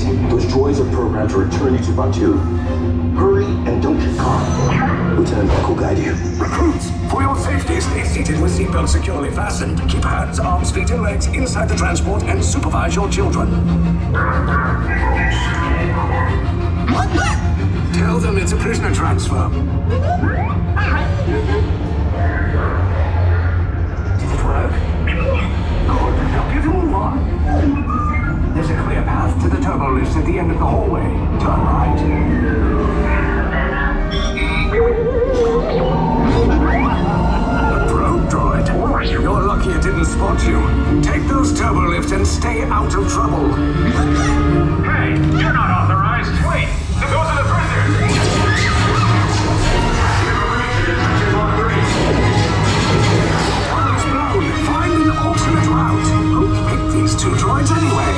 Those droids are programmed to return you to Batu. Hurry and don't get caught. Lieutenant Buck will guide you. Recruits, for your safety, stay seated with seatbelts securely fastened. Keep hands, arms, feet, and legs inside the transport and supervise your children. Tell them it's a prisoner transfer. Did it work? Good. Now give him move on. There's a clear path to the turbo lifts at the end of the hallway. Turn right. A probe droid. You're lucky it didn't spot you. Take those turbo lifts and stay out of trouble. Hey, you're not authorized. Wait, those are the prisoners. Tunnel's blown. Find an alternate route. Who picked these two droids anyway?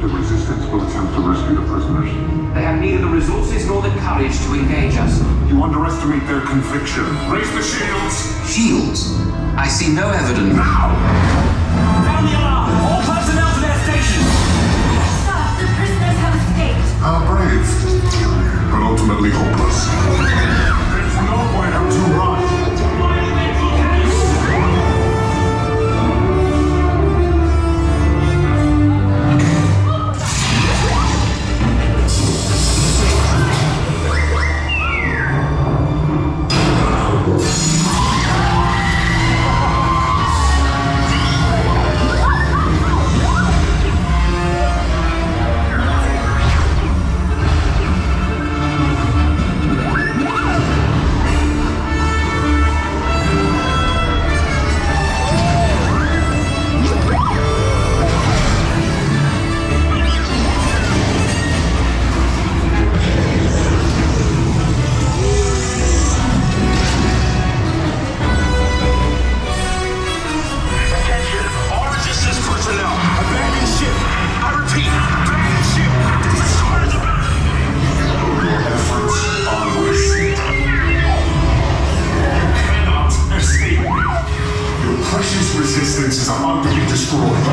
The Resistance will attempt to rescue the prisoners. They have neither the resources nor the courage to engage us. You underestimate their conviction. Raise the shields! Shields? I see no evidence. Now! Sound the alarm! All personnel to their stations! Sir, the prisoners have escaped. How brave, but ultimately hopeless. There's nowhere to run. Resistance is about to be destroyed.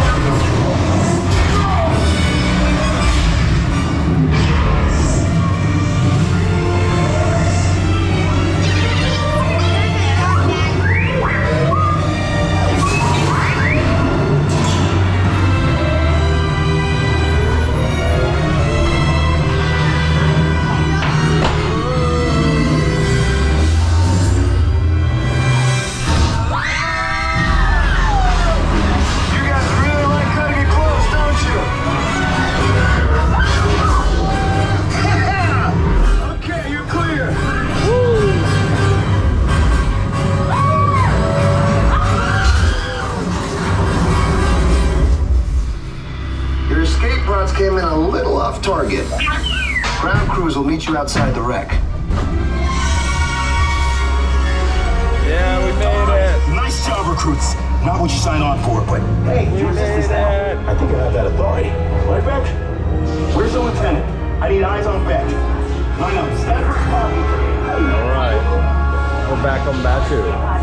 Came in a little off target. Ground crews will meet you outside the wreck. Yeah, we made it. Nice job, recruits. Not what you signed on for, but hey, We you're resistance made now. it. I think I have that authority. Right, Beck? Where's the lieutenant? I need eyes on Beck. Line up. Stand for parking. All right. We're back on Batu.